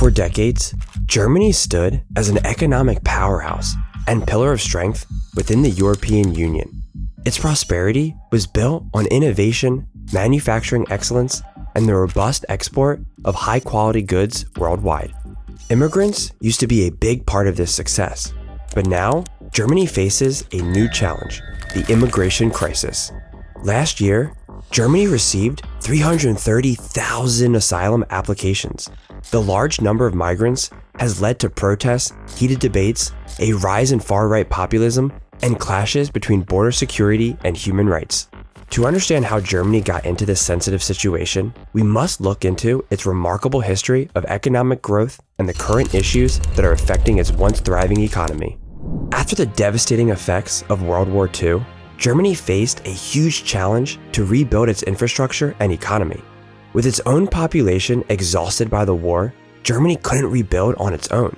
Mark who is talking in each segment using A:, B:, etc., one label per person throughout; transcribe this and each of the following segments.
A: For decades, Germany stood as an economic powerhouse and pillar of strength within the European Union. Its prosperity was built on innovation, manufacturing excellence, and the robust export of high-quality goods worldwide. Immigrants used to be a big part of this success, but now Germany faces a new challenge, the immigration crisis. Last year, Germany received 330,000 asylum applications. The large number of migrants has led to protests, heated debates, a rise in far-right populism, and clashes between border security and human rights. To understand how Germany got into this sensitive situation, we must look into its remarkable history of economic growth and the current issues that are affecting its once thriving economy. After the devastating effects of World War II, Germany faced a huge challenge to rebuild its infrastructure and economy. With its own population exhausted by the war, Germany couldn't rebuild on its own.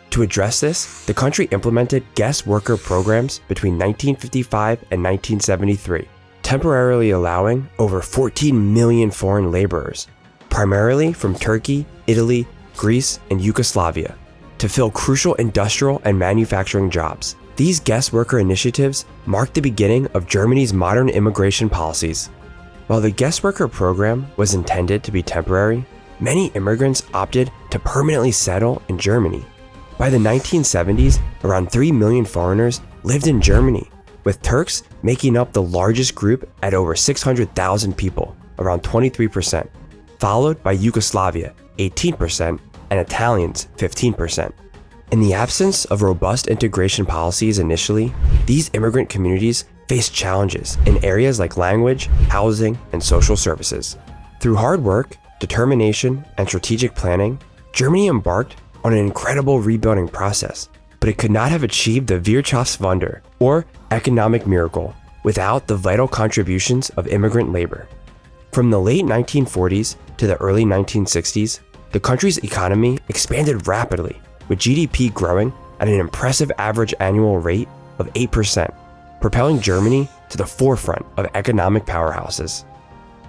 A: To address this, the country implemented guest worker programs between 1955 and 1973, temporarily allowing over 14 million foreign laborers, primarily from Turkey, Italy, Greece, and Yugoslavia, to fill crucial industrial and manufacturing jobs. These guest worker initiatives marked the beginning of Germany's modern immigration policies. While the guest worker program was intended to be temporary, many immigrants opted to permanently settle in Germany. By the 1970s, around 3 million foreigners lived in Germany, with Turks making up the largest group at over 600,000 people, around 23%, followed by Yugoslavia, 18%, and Italians, 15%. In the absence of robust integration policies initially, these immigrant communities faced challenges in areas like language, housing, and social services. Through hard work, determination, and strategic planning, Germany embarked on an incredible rebuilding process, but it could not have achieved the Wirtschaftswunder, or economic miracle, without the vital contributions of immigrant labor. From the late 1940s to the early 1960s, the country's economy expanded rapidly, with GDP growing at an impressive average annual rate of 8%, propelling Germany to the forefront of economic powerhouses.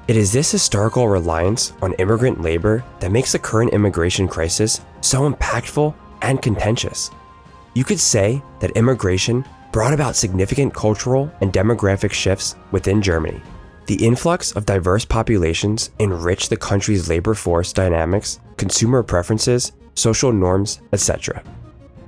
A: It is this historical reliance on immigrant labor that makes the current immigration crisis so impactful and contentious. You could say that immigration brought about significant cultural and demographic shifts within Germany. The influx of diverse populations enriched the country's labor force dynamics, consumer preferences, social norms, etc.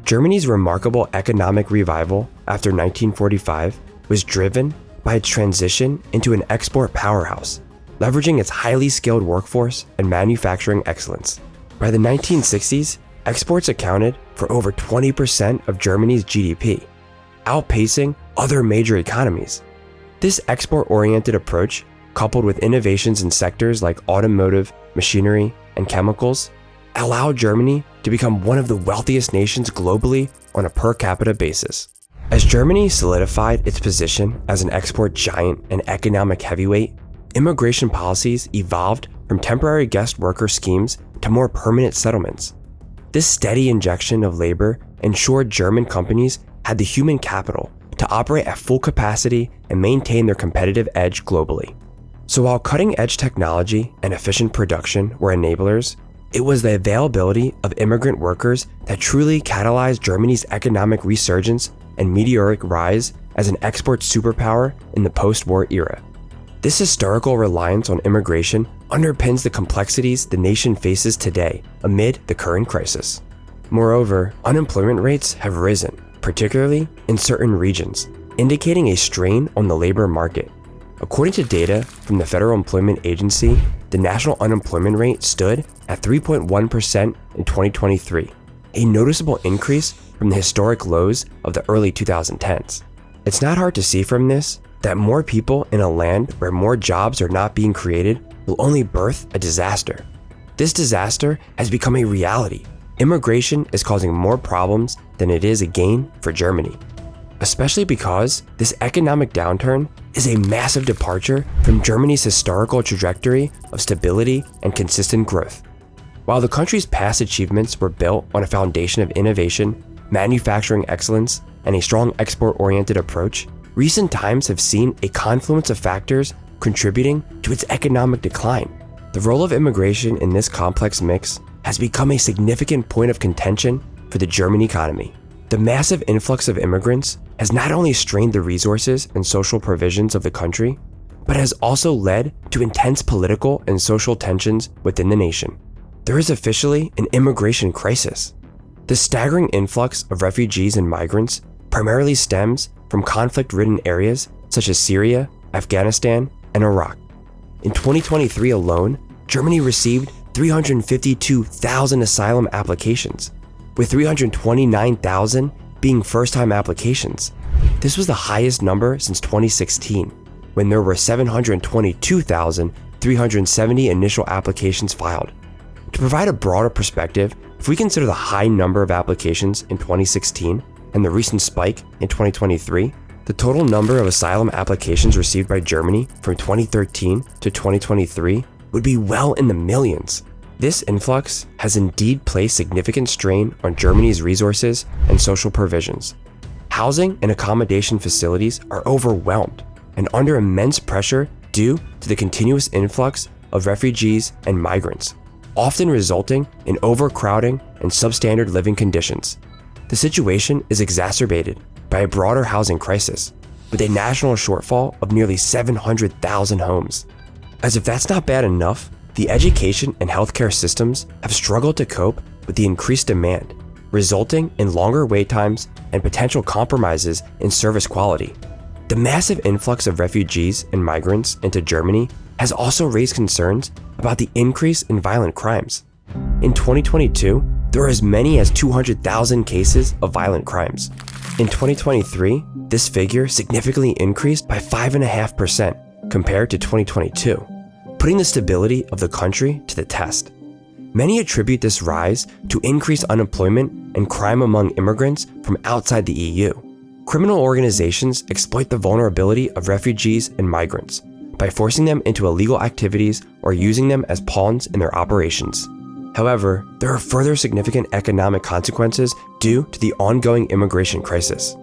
A: Germany's remarkable economic revival after 1945 was driven by its transition into an export powerhouse, leveraging its highly skilled workforce and manufacturing excellence. By the 1960s, exports accounted for over 20% of Germany's GDP, outpacing other major economies. This export-oriented approach, coupled with innovations in sectors like automotive, machinery, and chemicals, allowed Germany to become one of the wealthiest nations globally on a per capita basis. As Germany solidified its position as an export giant and economic heavyweight, immigration policies evolved from temporary guest worker schemes to more permanent settlements. This steady injection of labor ensured German companies had the human capital to operate at full capacity and maintain their competitive edge globally. So while cutting-edge technology and efficient production were enablers, it was the availability of immigrant workers that truly catalyzed Germany's economic resurgence and meteoric rise as an export superpower in the post-war era. This historical reliance on immigration underpins the complexities the nation faces today amid the current crisis. Moreover, unemployment rates have risen, particularly in certain regions, indicating a strain on the labor market. According to data from the Federal Employment Agency, the national unemployment rate stood at 3.1% in 2023, a noticeable increase from the historic lows of the early 2010s. It's not hard to see from this that more people in a land where more jobs are not being created will only birth a disaster. This disaster has become a reality. Immigration is causing more problems than it is a gain for Germany, especially because this economic downturn is a massive departure from Germany's historical trajectory of stability and consistent growth. While the country's past achievements were built on a foundation of innovation, manufacturing excellence, and a strong export-oriented approach, recent times have seen a confluence of factors contributing to its economic decline. The role of immigration in this complex mix has become a significant point of contention for the German economy. The massive influx of immigrants has not only strained the resources and social provisions of the country, but has also led to intense political and social tensions within the nation. There is officially an immigration crisis. The staggering influx of refugees and migrants primarily stems from conflict-ridden areas such as Syria, Afghanistan, and Iraq. In 2023 alone, Germany received 352,000 asylum applications, with 329,000 being first-time applications. This was the highest number since 2016, when there were 722,370 initial applications filed. To provide a broader perspective, if we consider the high number of applications in 2016 and the recent spike in 2023, the total number of asylum applications received by Germany from 2013 to 2023 would be well in the millions. This influx has indeed placed significant strain on Germany's resources and social provisions. Housing and accommodation facilities are overwhelmed and under immense pressure due to the continuous influx of refugees and migrants, often resulting in overcrowding and substandard living conditions. The situation is exacerbated by a broader housing crisis, with a national shortfall of nearly 700,000 homes. As if that's not bad enough, the education and healthcare systems have struggled to cope with the increased demand, resulting in longer wait times and potential compromises in service quality. The massive influx of refugees and migrants into Germany has also raised concerns about the increase in violent crimes. In 2022, there were as many as 200,000 cases of violent crimes. In 2023, this figure significantly increased by 5.5% compared to 2022, putting the stability of the country to the test. Many attribute this rise to increased unemployment and crime among immigrants from outside the EU. Criminal organizations exploit the vulnerability of refugees and migrants by forcing them into illegal activities or using them as pawns in their operations. However, there are further significant economic consequences due to the ongoing immigration crisis.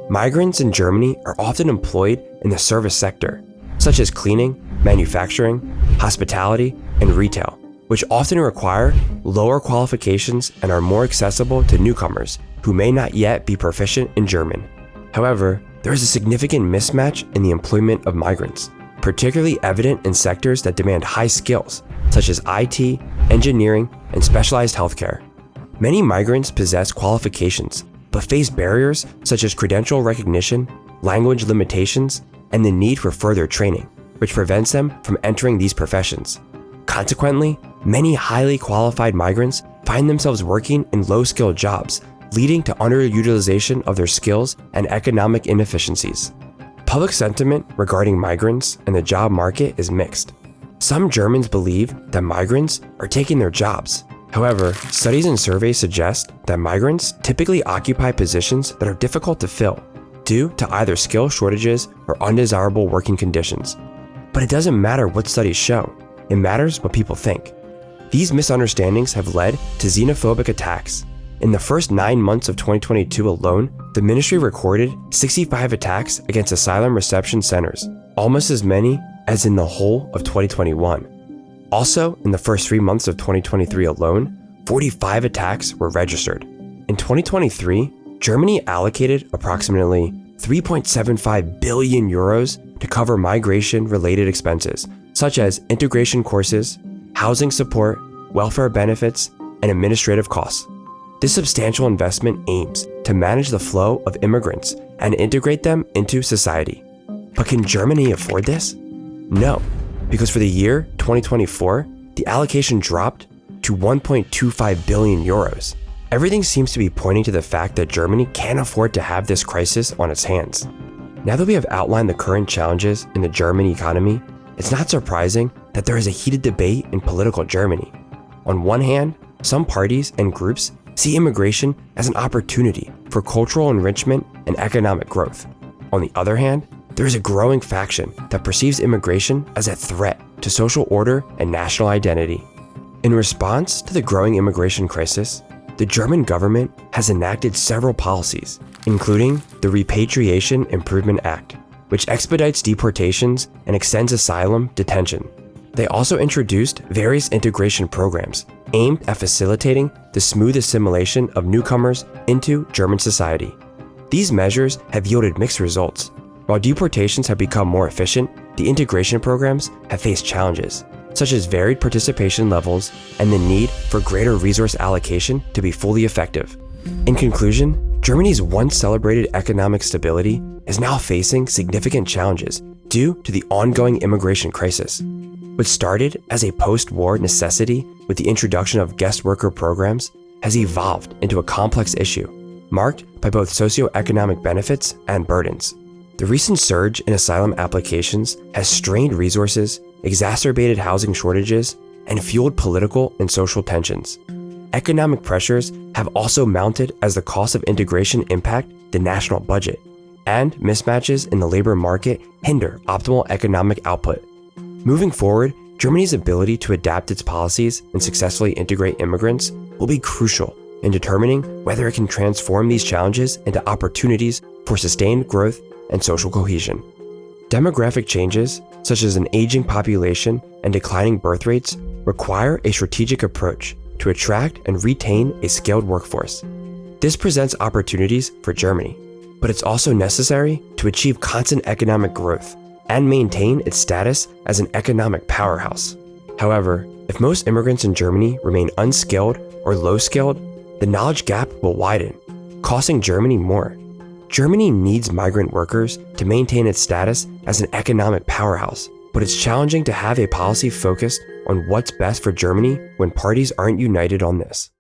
A: Migrants in Germany are often employed in the service sector, such as cleaning, manufacturing, hospitality, and retail, which often require lower qualifications and are more accessible to newcomers who may not yet be proficient in German. However, there is a significant mismatch in the employment of migrants, particularly evident in sectors that demand high skills, such as IT, engineering, and specialized healthcare. Many migrants possess qualifications, but face barriers such as credential recognition, language limitations, and the need for further training, which prevents them from entering these professions. Consequently, many highly qualified migrants find themselves working in low-skilled jobs, leading to underutilization of their skills and economic inefficiencies. Public sentiment regarding migrants and the job market is mixed. Some Germans believe that migrants are taking their jobs. However, studies and surveys suggest that migrants typically occupy positions that are difficult to fill due to either skill shortages or undesirable working conditions. But it doesn't matter what studies show, it matters what people think. These misunderstandings have led to xenophobic attacks. In the first 9 months of 2022 alone, the ministry recorded 65 attacks against asylum reception centers, almost as many as in the whole of 2021. Also, in the first 3 months of 2023 alone, 45 attacks were registered. In 2023, Germany allocated approximately 3.75 billion euros to cover migration-related expenses, such as integration courses, housing support, welfare benefits, and administrative costs. This substantial investment aims to manage the flow of immigrants and integrate them into society. But can Germany afford this? No, because for the year 2024, the allocation dropped to 1.25 billion euros. Everything seems to be pointing to the fact that Germany can't afford to have this crisis on its hands. Now that we have outlined the current challenges in the German economy, it's not surprising that there is a heated debate in political Germany. On one hand, some parties and groups see immigration as an opportunity for cultural enrichment and economic growth. On the other hand, there is a growing faction that perceives immigration as a threat to social order and national identity. In response to the growing immigration crisis, the German government has enacted several policies, including the Repatriation Improvement Act, which expedites deportations and extends asylum detention. They also introduced various integration programs, aimed at facilitating the smooth assimilation of newcomers into German society. These measures have yielded mixed results. While deportations have become more efficient, the integration programs have faced challenges, such as varied participation levels and the need for greater resource allocation to be fully effective. In conclusion, Germany's once celebrated economic stability is now facing significant challenges due to the ongoing immigration crisis. What started as a post-war necessity with the introduction of guest worker programs has evolved into a complex issue, marked by both socioeconomic benefits and burdens. The recent surge in asylum applications has strained resources, exacerbated housing shortages, and fueled political and social tensions. Economic pressures have also mounted as the cost of integration impact the national budget, and mismatches in the labor market hinder optimal economic output. Moving forward, Germany's ability to adapt its policies and successfully integrate immigrants will be crucial in determining whether it can transform these challenges into opportunities for sustained growth and social cohesion. Demographic changes, such as an aging population and declining birth rates, require a strategic approach to attract and retain a skilled workforce. This presents opportunities for Germany, but it's also necessary to achieve constant economic growth and maintain its status as an economic powerhouse. However, if most immigrants in Germany remain unskilled or low-skilled, the knowledge gap will widen, costing Germany more. Germany needs migrant workers to maintain its status as an economic powerhouse, but it's challenging to have a policy focused on what's best for Germany when parties aren't united on this.